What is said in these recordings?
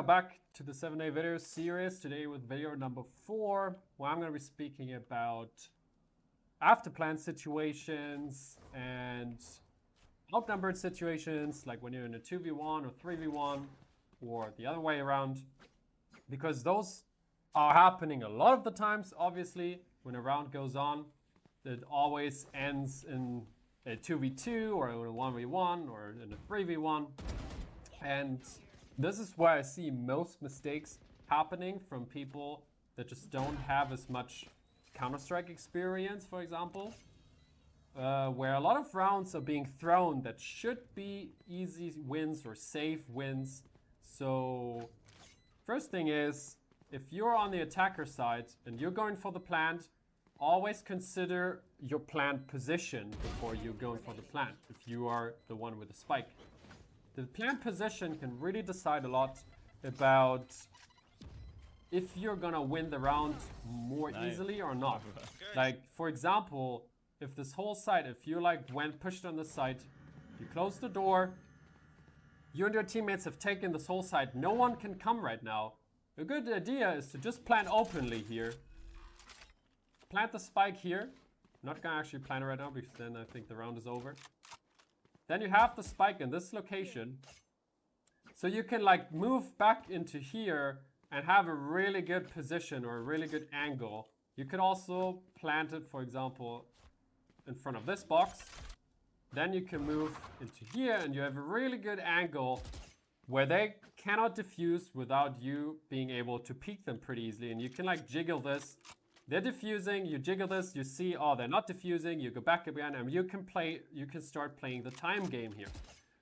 welcome back to the 7-day video series. Today with video number 4, where I'm going to be speaking about after plan situations and outnumbered situations, like when you're in a 2v1 or 3v1 or the other way around, because those are happening a lot of the times. Obviously, when a round goes on, it always ends in a 2v2 or in a 1v1 or in a 3v1. And this is where I see most mistakes happening from people that just don't have as much Counter-Strike experience, for example. Where a lot of rounds are being thrown that should be easy wins or safe wins. So first thing is, if you're on the attacker side and you're going for the plant, always consider your plant position before you're going for the plant, if you are the one with the spike. The plant position can really decide a lot about if you're gonna win the round more easily or not. Like, for example, if this whole side, if you went pushed on the side, you close the door, you and your teammates have taken this whole side, no one can come right now. A good idea is to just plant openly here. Plant the spike here. I'm not gonna actually plant it right now because then I think the round is over. Then you have the spike in this location. So you can move back into here and have a really good position or a really good angle. You could also plant it, for example, in front of this box. Then you can move into here and you have a really good angle where they cannot defuse without you being able to peek them pretty easily. And you can jiggle this. They're diffusing, you jiggle this, you see, oh, they're not diffusing, you go back again, and you can start playing the time game here.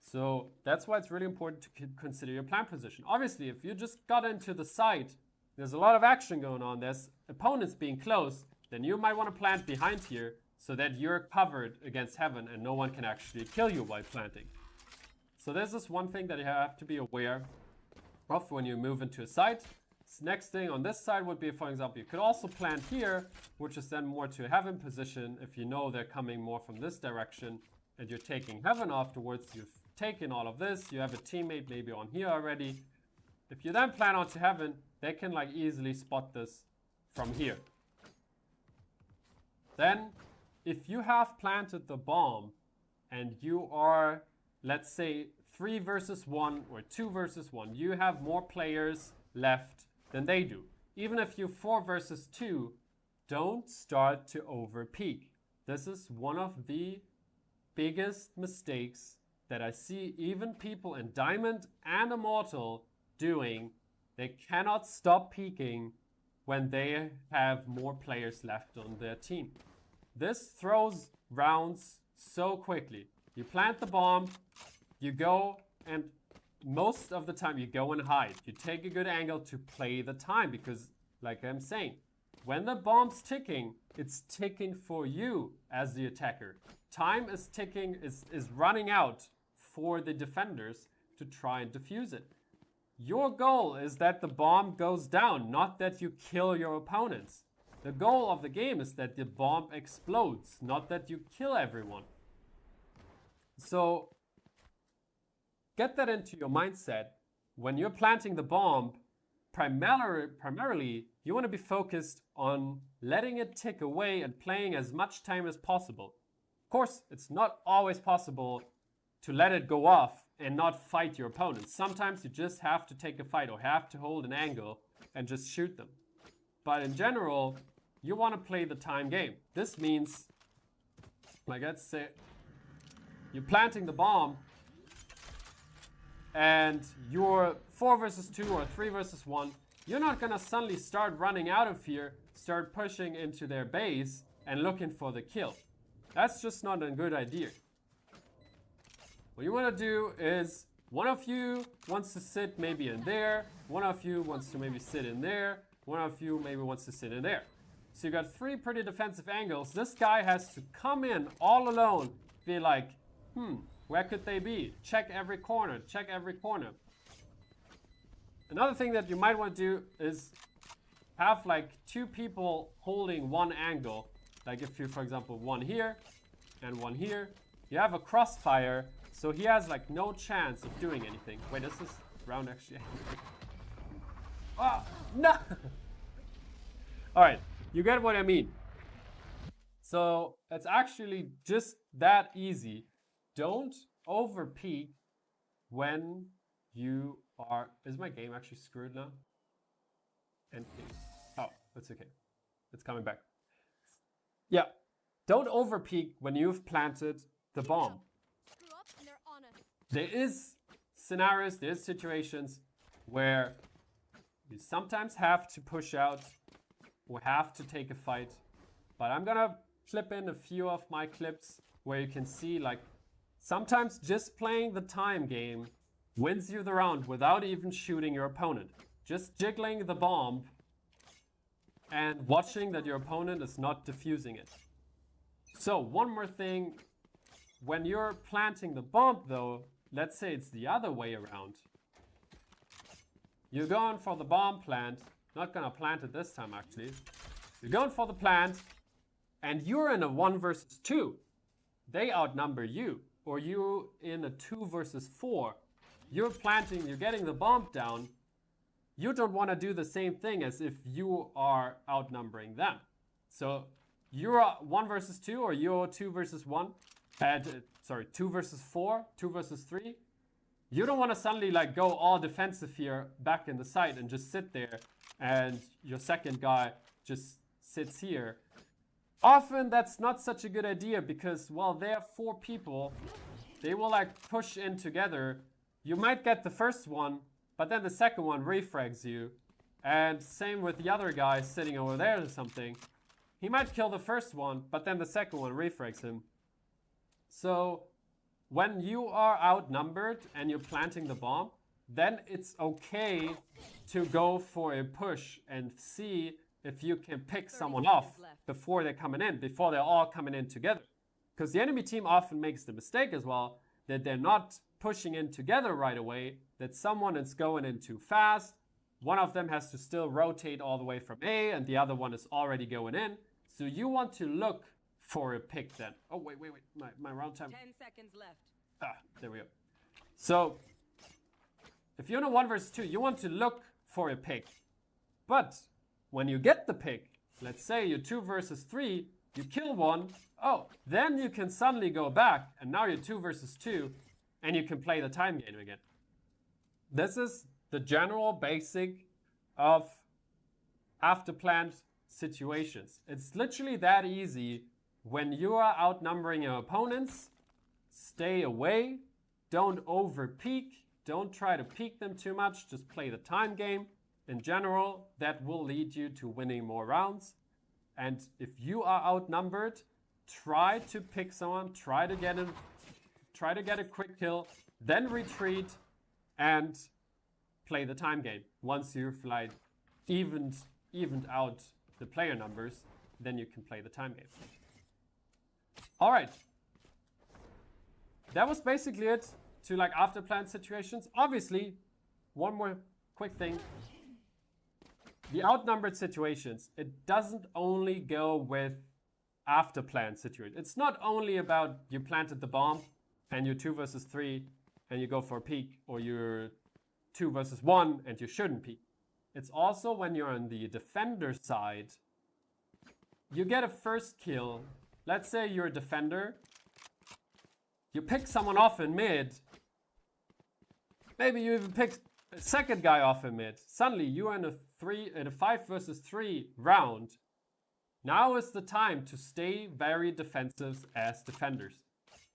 So that's why it's really important to consider your plant position. Obviously, if you just got into the site, there's a lot of action going on, there's opponents being close, then you might want to plant behind here so that you're covered against heaven and no one can actually kill you while planting. So this is one thing that you have to be aware of when you move into a site. Next thing on this side would be, for example, you could also plant here, which is then more to heaven position. If you know they're coming more from this direction and you're taking heaven afterwards, you've taken all of this, you have a teammate maybe on here already. If you then plant onto heaven, they can easily spot this from here. Then, if you have planted the bomb and you are, let's say, 3 versus 1 or 2 versus 1, you have more players left than they do. Even if you're 4 versus 2, don't start to overpeak. This is one of the biggest mistakes that I see even people in Diamond and Immortal doing. They cannot stop peaking when they have more players left on their team. This throws rounds so quickly. You plant the bomb, you go, and most of the time you go and hide. You take a good angle to play the time because, like I'm saying, when the bomb's ticking, it's ticking for you as the attacker. Time is ticking, is running out for the defenders to try and defuse it. Your goal is that the bomb goes down, not that you kill your opponents. The goal of the game is that the bomb explodes, not that you kill everyone. So get that into your mindset. When you're planting the bomb, primarily you want to be focused on letting it tick away and playing as much time as possible. Of course, it's not always possible to let it go off and not fight your opponents. Sometimes you just have to take a fight or have to hold an angle and just shoot them. But in general, you want to play the time game. This means, let's say, you're planting the bomb and you're 4 versus 2 or 3 versus 1, you're not gonna suddenly start running out of here, start pushing into their base and looking for the kill. That's just not a good idea. What you wanna do is, one of you wants to sit maybe in there, one of you wants to maybe sit in there, one of you maybe wants to sit in there. So you got 3 pretty defensive angles. This guy has to come in all alone, be like, where could they be? Check every corner, check every corner. Another thing that you might want to do is have 2 people holding one angle. Like if you, for example, one here and one here, you have a crossfire, so he has no chance of doing anything. Wait, is this round actually? Oh, no! Alright, you get what I mean. So it's actually just that easy. Don't over peek when you are. Is my game actually screwed now? And oh, it's okay. It's coming back. Yeah. Don't over peek when you've planted the bomb. There is scenarios, there's situations where you sometimes have to push out or have to take a fight. But I'm gonna clip in a few of my clips where you can see, like, sometimes just playing the time game wins you the round without even shooting your opponent. Just jiggling the bomb and watching that your opponent is not defusing it. So one more thing, when you're planting the bomb though, let's say it's the other way around. You're going for the bomb plant, not gonna plant it this time actually. You're going for the plant and you're in a 1 versus 2. They outnumber you, or you in a 2 versus 4. You're planting, you're getting the bomb down. You don't want to do the same thing as if you are outnumbering them. So you're 1 versus 2, or you're 2 versus 1. 2 versus 4, 2 versus 3. You don't want to suddenly like go all defensive here back in the site and just sit there and your second guy just sits here. Often that's not such a good idea because, well, there are 4 people. They will like push in together. You might get the first one, but then the second one refrags you. And same with the other guy sitting over there or something. He might kill the first one, but then the second one refrags him. So when you are outnumbered and you're planting the bomb, then it's okay to go for a push and see if you can pick someone off before they're coming in, before they're all coming in together. Because the enemy team often makes the mistake as well that they're not pushing in together right away, that someone is going in too fast. One of them has to still rotate all the way from A and the other one is already going in. So you want to look for a pick then. Oh, wait. My round time. 10 seconds left. Ah, there we go. So if you're in a 1 versus 2, you want to look for a pick. But when you get the pick, let's say you're 2 versus 3, you kill one, oh, then you can suddenly go back and now you're 2 versus 2 and you can play the time game again. This is the general basic of after planned situations. It's literally that easy. When you are outnumbering your opponents, stay away, don't over peek, don't try to peek them too much, just play the time game. In general, that will lead you to winning more rounds. And if you are outnumbered, try to pick someone, try to get a quick kill, then retreat and play the time game. Once you've like evened out the player numbers, then you can play the time game. All right. That was basically it to like after planned situations. Obviously, one more quick thing. The outnumbered situations, it doesn't only go with after planned situations. It's not only about you planted the bomb and you're 2 versus 3 and you go for a peek, or you're 2 versus 1 and you shouldn't peek. It's also when you're on the defender side, you get a first kill. Let's say you're a defender. You pick someone off in mid. Maybe you even pick a second guy off in mid. Suddenly you're in a 5 versus 3 round. Now is the time to stay very defensive as defenders.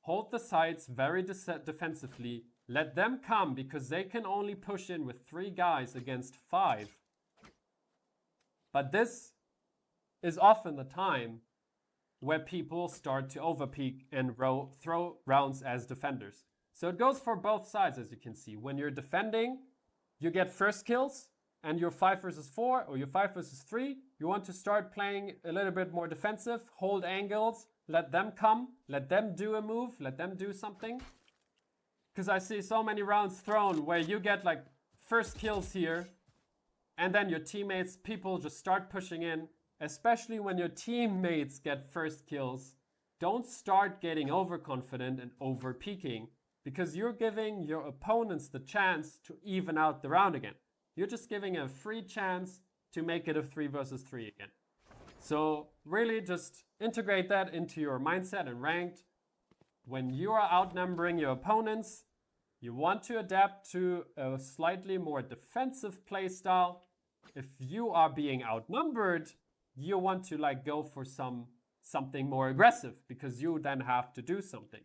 Hold the sides very defensively. Let them come because they can only push in with 3 guys against 5. But this is often the time where people start to overpeak and throw rounds as defenders. So it goes for both sides, as you can see. When you're defending, you get first kills and you're 5 versus 4 or you're 5 versus 3. You want to start playing a little bit more defensive, hold angles, let them come, let them do a move, let them do something. Because I see so many rounds thrown where you get like first kills here and then your teammates, people just start pushing in. Especially when your teammates get first kills, don't start getting overconfident and over-peaking because you're giving your opponents the chance to even out the round again. you're just giving a free chance to make it a 3 versus 3 again. So really just integrate that into your mindset and ranked. When you are outnumbering your opponents, you want to adapt to a slightly more defensive play style. If you are being outnumbered, you want to like go for something more aggressive because you then have to do something.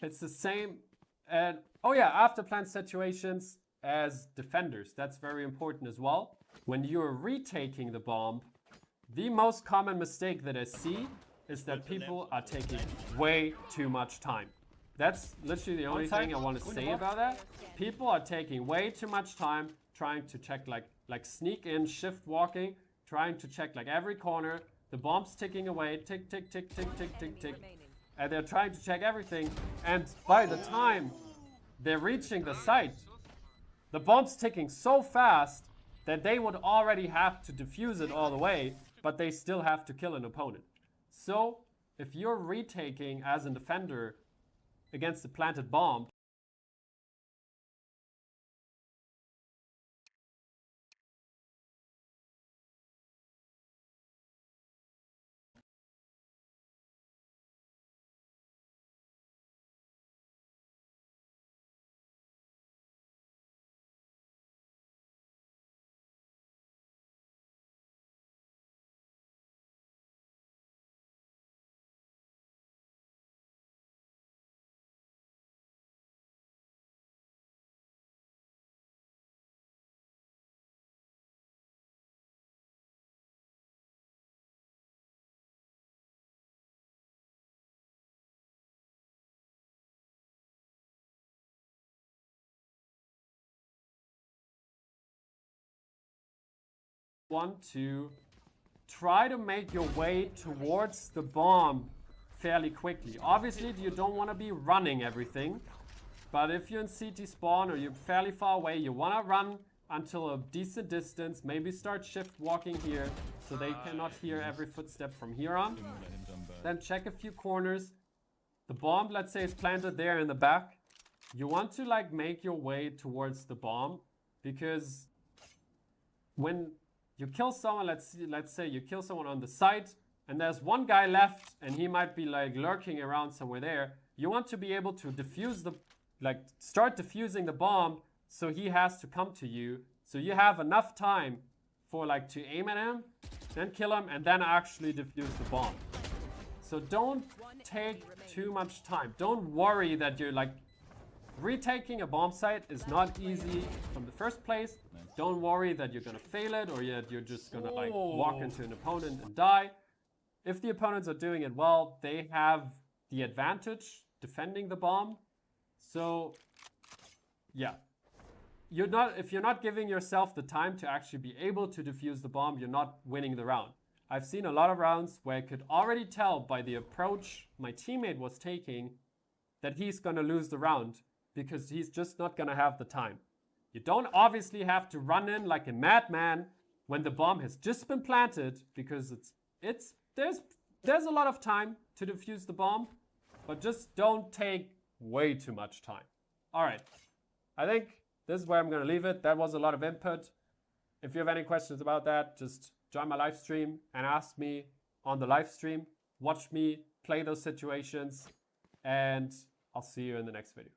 It's the same. And oh yeah, after plant situations as defenders, that's very important as well. When you're retaking the bomb, the most common mistake that I see is that people are taking way too much time. That's literally the only thing I want to say about that. People are taking way too much time trying to check like sneak in, shift walking, trying to check like every corner. The bomb's ticking away, tick, tick, tick, tick, tick, tick, tick. And they're trying to check everything. And by the time they're reaching the site, the bomb's ticking so fast that they would already have to defuse it all the way, but they still have to kill an opponent. So if you're retaking as a defender against a planted bomb, want to try to make your way towards the bomb fairly quickly. Obviously, you don't want to be running everything, but if you're in CT spawn or you're fairly far away, you want to run until a decent distance, maybe start shift walking here so they cannot hear every footstep from here on. Then check a few corners. The bomb, let's say, is planted there in the back. You want to like make your way towards the bomb, because when you kill someone, let's say you kill someone on the site and there's one guy left and he might be like lurking around somewhere there. You want to be able to defuse start defusing the bomb so he has to come to you. So you have enough time for like to aim at him, then kill him, and then actually defuse the bomb. So don't take too much time. Don't worry that you're like retaking a bomb site is not easy from the first place. Don't worry that you're gonna fail it or that you're just gonna like walk into an opponent and die. If the opponents are doing it well, they have the advantage defending the bomb. So yeah, if you're not giving yourself the time to actually be able to defuse the bomb, you're not winning the round. I've seen a lot of rounds where I could already tell by the approach my teammate was taking that he's gonna lose the round because he's just not gonna have the time. You don't obviously have to run in like a madman when the bomb has just been planted, because there's a lot of time to defuse the bomb, but just don't take way too much time. All right, I think this is where I'm gonna leave it. That was a lot of input. If you have any questions about that, just join my live stream and ask me on the live stream. Watch me play those situations, and I'll see you in the next video.